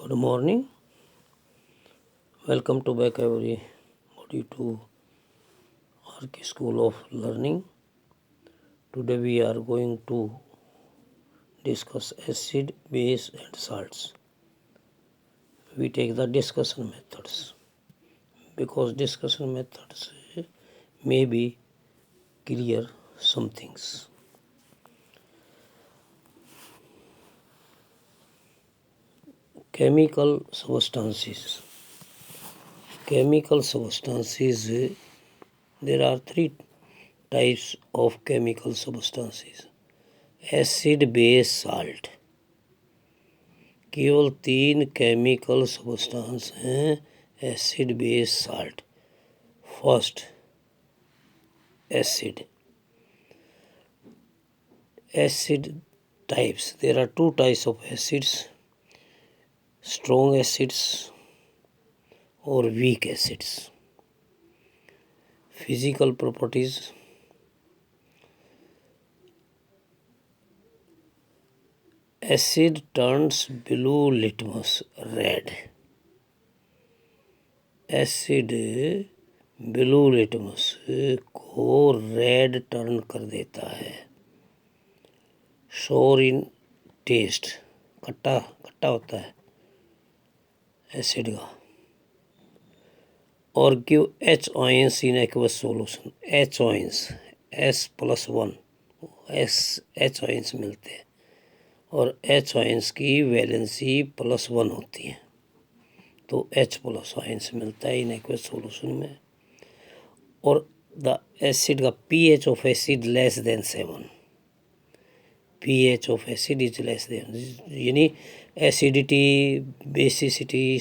Good morning. Welcome to back everybody to RK School of Learning. Today we are going to discuss acid, base and salts. We take the discussion methods because discussion methods may be clear some things. Chemical substances. Chemical substances, there are three types of chemical substances. Acid base salt, केवल 3 chemical substance हैं acid base salt. First, acid. Acid types, there are 2 types of acids, strong acids or weak acids. Physical properties. Acid turns blue litmus red. Acid blue litmus को red turn कर देता है. शोर इन test, खट्टा खट्टा होता है एसिड का. और give H ions in aqueous solution. H ions S+1 H ions मिलते हैं और H आयंस की वैलेंसी +1 होती है तो H+ आयंस मिलता है इन एक्वस सॉल्यूशन में. और द एसिड का pH of acid less than 7. pH of acid is less than, यानी एसिडिटी बेसिसिटी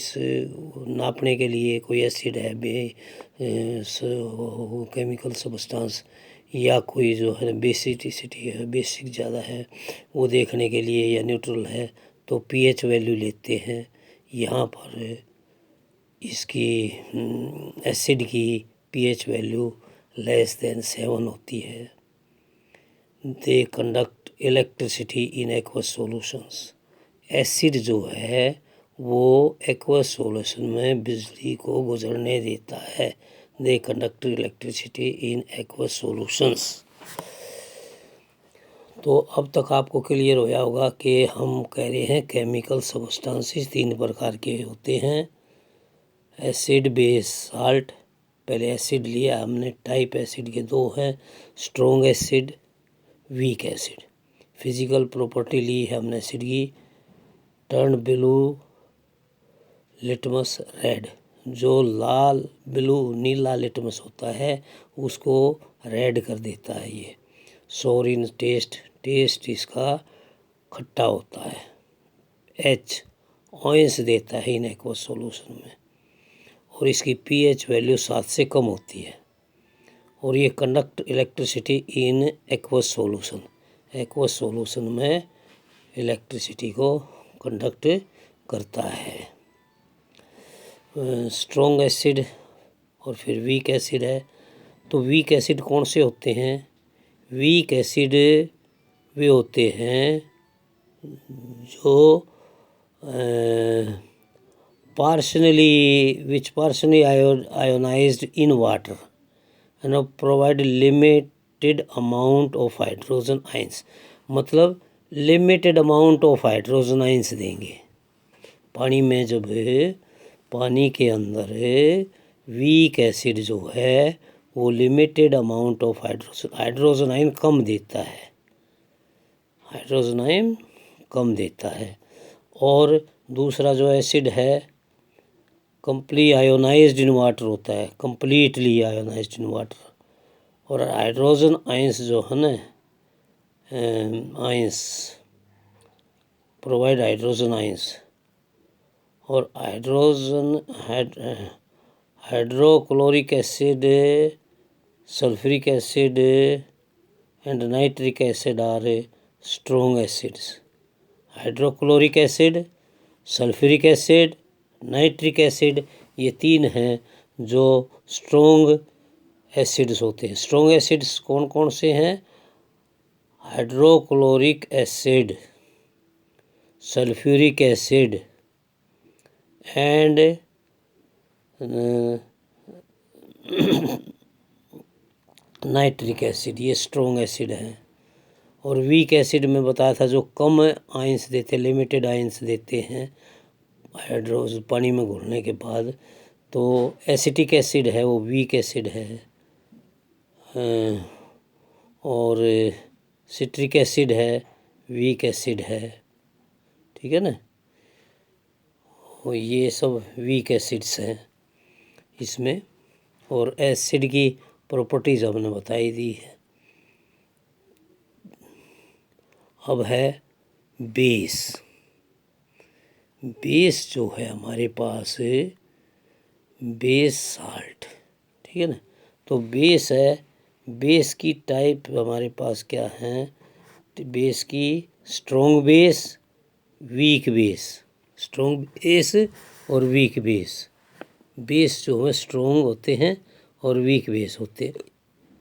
नापने के लिए कोई एसिड है केमिकल सब्सटेंस या कोई जो है बेसिसिटी है, बेसिक ज़्यादा है, वो देखने के लिए या न्यूट्रल है तो pH वैल्यू लेते हैं. यहाँ पर इसकी एसिड की pH वैल्यू लेस देन 7 होती है. They conduct electricity in aqueous solutions. Acid जो है वो एक्वस सॉल्यूशन में बिजली को गुजरने देता है. They conduct electricity in aqueous solutions. तो अब तक आपको क्लियर होया होगा कि हम कह रहे हैं केमिकल सब्सटेंसेस 3 प्रकार के होते हैं. एसिड बेस साल्ट, पहले एसिड लिया हमने, टाइप एसिड के 2 हैं, strong acid, weak acid. Physical property ली है हमने एसिड की. टर्न ब्लू लिटमस रेड, जो लाल ब्लू नीला लिटमस होता है उसको रेड कर देता है ये. सोर इन टेस्ट, टेस्ट इसका खट्टा होता है. H ऑयंस देता है इन एक्वस सॉल्यूशन में और इसकी pH वैल्यू 7 से कम होती है. और ये conduct electricity in aqueous solution, aqueous solution में इलेक्ट्रिसिटी को कंडक्ट करता है. स्ट्रॉन्ग एसिड और फिर वीक एसिड है. तो वीक एसिड कौन से होते हैं? वीक एसिड वे होते हैं जो partially ionized in water and provide limited amount of hydrogen ions. मतलब limited amount of hydrogen ions देंगे. पानी में जब पानी के अंदर वीक एसिड जो है वो limited amount of hydrogen ion कम देता है, हाइड्रोजन आयन कम देता है. और दूसरा जो एसिड है कंप्लीट आयोनाइज्ड इन वाटर होता है, कंप्लीटली आयोनाइज्ड इन वाटर. और हाइड्रोजन आयंस जो है ना, आयंस प्रोवाइड हाइड्रोजन आयंस. और hydrochloric acid, sulphuric acid and nitric acid are strong acids. Hydrochloric acid, sulphuric acid, nitric acid, ये 3 हैं जो स्ट्रॉन्ग एसिड्स होते हैं. स्ट्रॉन्ग एसिड्स कौन कौन से हैं? Hydrochloric acid, sulphuric acid, and nitric acid, ये स्ट्रॉन्ग एसिड है। और वीक एसिड में बताया था जो कम आयंस देते, लिमिटेड आयंस देते हैं हाइड्रोज पानी में घुलने के बाद, तो एसिटिक एसिड है वो वीक एसिड है। और सिट्रिक एसिड है वीक एसिड है, ठीक है ना। और ये सब वीक एसिड्स हैं इसमें। और एसिड की प्रॉपर्टीज़ हमने बताई दी है। अब है बेस। बेस जो है हमारे पास बेस साल्ट, ठीक है ना। तो बेस है, बेस की टाइप हमारे पास क्या है, बेस की strong base, weak base, strong base और वीक बेस। बेस जो है स्ट्रॉन्ग होते हैं और वीक बेस होते हैं।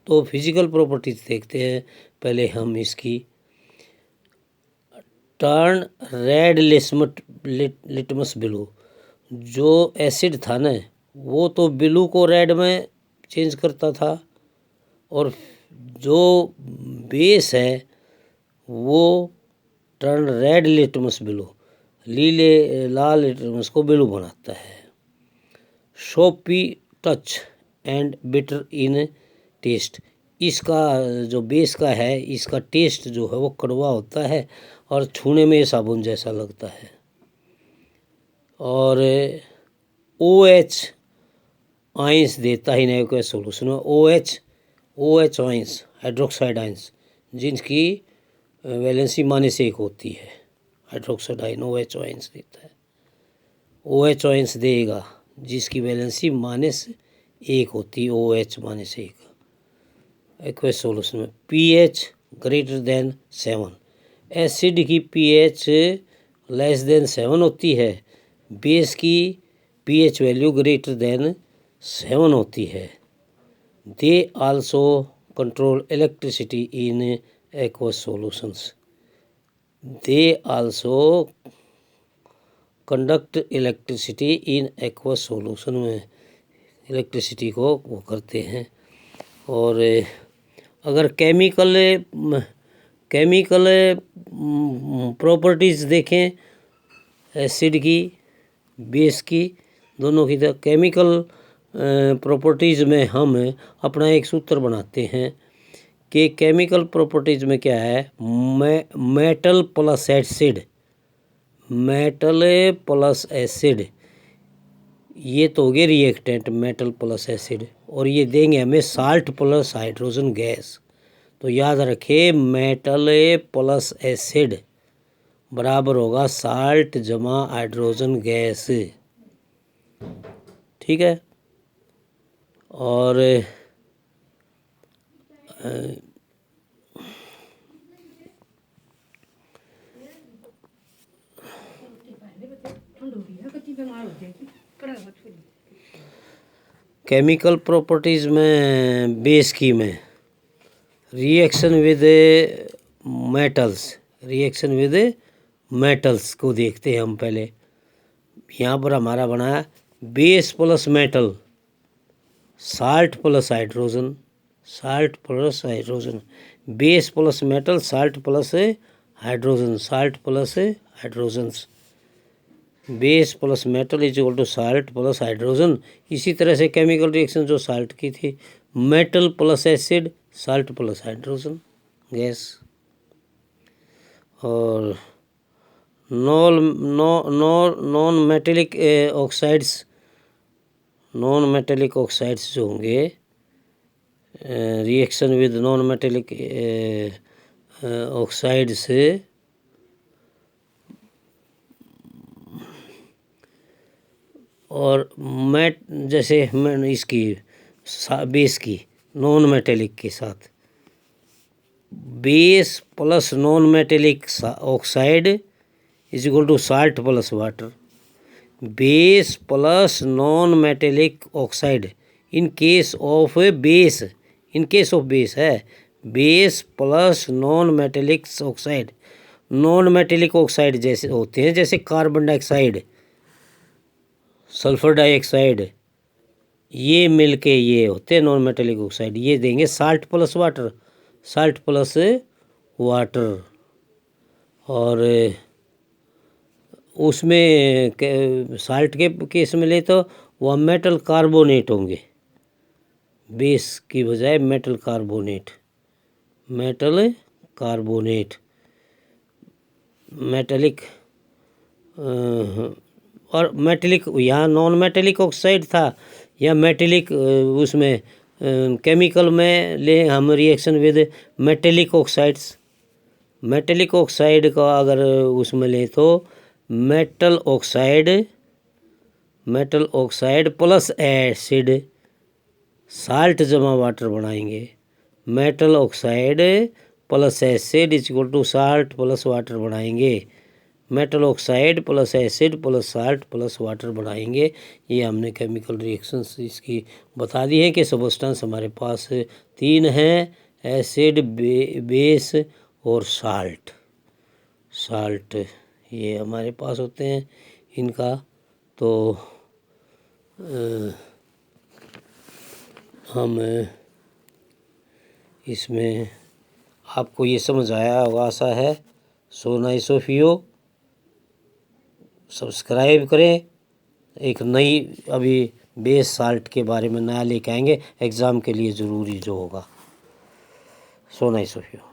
तो फिजिकल प्रॉपर्टीज देखते हैं पहले हम इसकी। टर्न रेड लिटमस ब्लू, जो एसिड था ना वो तो ब्लू को रेड में चेंज करता था, और जो बेस है वो टर्न रेड लिटमस ब्लू, लाल लिटमस को ब्लू बनाता है। Soapy touch and bitter in taste, इसका जो बेस का है इसका टेस्ट जो है वो कड़वा होता है और छूने में साबुन जैसा लगता है। और OH आइंस देता ही नहीं कोई सोल्यूशन में, OH आइंस, हाइड्रोक्साइड आइंस, जिनकी वैलेंसी -1 होती है। हाइड्रोक्साइड आइन OH आइंस देता है। OH आइंस देगा जिसकी वैलेंसी -1 होती है, OH -1 एक्वस सोल्यूशन में। pH ग्रेटर देन 7, एसिड की pH लेस देन 7 होती है, बेस की pH वैल्यू ग्रेटर देन 7 होती है। They also control electricity in aqueous solutions, they also conduct electricity in aqueous solution में इलेक्ट्रिसिटी को वो करते हैं। और अगर केमिकल प्रॉपर्टीज़ देखें एसिड की बेस की दोनों की, तो केमिकल प्रॉपर्टीज़ में हम अपना एक सूत्र बनाते हैं कि केमिकल प्रॉपर्टीज़ में क्या है, metal plus acid, metal plus acid, ये तो हो गए रिएक्टेंट मेटल प्लस एसिड, और ये देंगे हमें साल्ट प्लस हाइड्रोजन गैस। तो याद रखें मेटल प्लस एसिड बराबर होगा साल्ट जमा हाइड्रोजन गैस, ठीक है। और केमिकल प्रॉपर्टीज़ में बेस की में रिएक्शन विद मेटल्स को देखते हैं हम। पहले यहाँ पर हमारा बनाया base plus metal, salt plus hydrogen, salt plus hydrogen, base plus metal, salt plus hydrogen, salt plus hydrogens, base plus metal is equal to salt plus hydrogen. इसी तरह से केमिकल रिएक्शन जो साल्ट की थी, metal plus acid, salt plus hydrogen gas. और non metallic oxides जो होंगे reaction with non metallic oxide से और जैसे इसकी बेस की नॉन मेटेलिक के साथ, base plus non metallic oxide is equal to salt plus water, base plus non metallic oxide in case of base, है base plus non metallic oxide. Non metallic oxide जैसे होते हैं जैसे carbon dioxide, sulphur dioxide, ये मिलके ये होते हैं नॉन मेटेलिक ऑक्साइड। ये देंगे salt plus water, salt plus water. और उसमें साल्ट के केस में ले तो वह मेटल कार्बोनेट होंगे, बेस की बजाय metal carbonate, metal carbonate, metallic. और मेटेलिक यहाँ नॉन मेटेलिक ऑक्साइड था, या मेटेलिक उसमें केमिकल में ले हम reaction with metallic oxides. Metallic oxide का अगर उसमें ले तो metal oxide, metal oxide plus acid, salt जमा वाटर बनाएंगे। Metal oxide plus acid is equal to salt plus water बनाएंगे। Metal oxide plus acid plus salt plus water बनाएंगे। ये हमने केमिकल रिएक्शंस इसकी बता दी है कि सब्सटेंस हमारे पास 3 हैं, एसिड, बेस और साल्ट। साल्ट ये हमारे पास होते हैं इनका। तो हम इसमें आपको ये समझ आया होगा, आशा है। So nice of you, subscribe करें। एक नई अभी बेस साल्ट के बारे में नया लेके आएंगे एग्ज़ाम के लिए ज़रूरी जो होगा। So nice of you.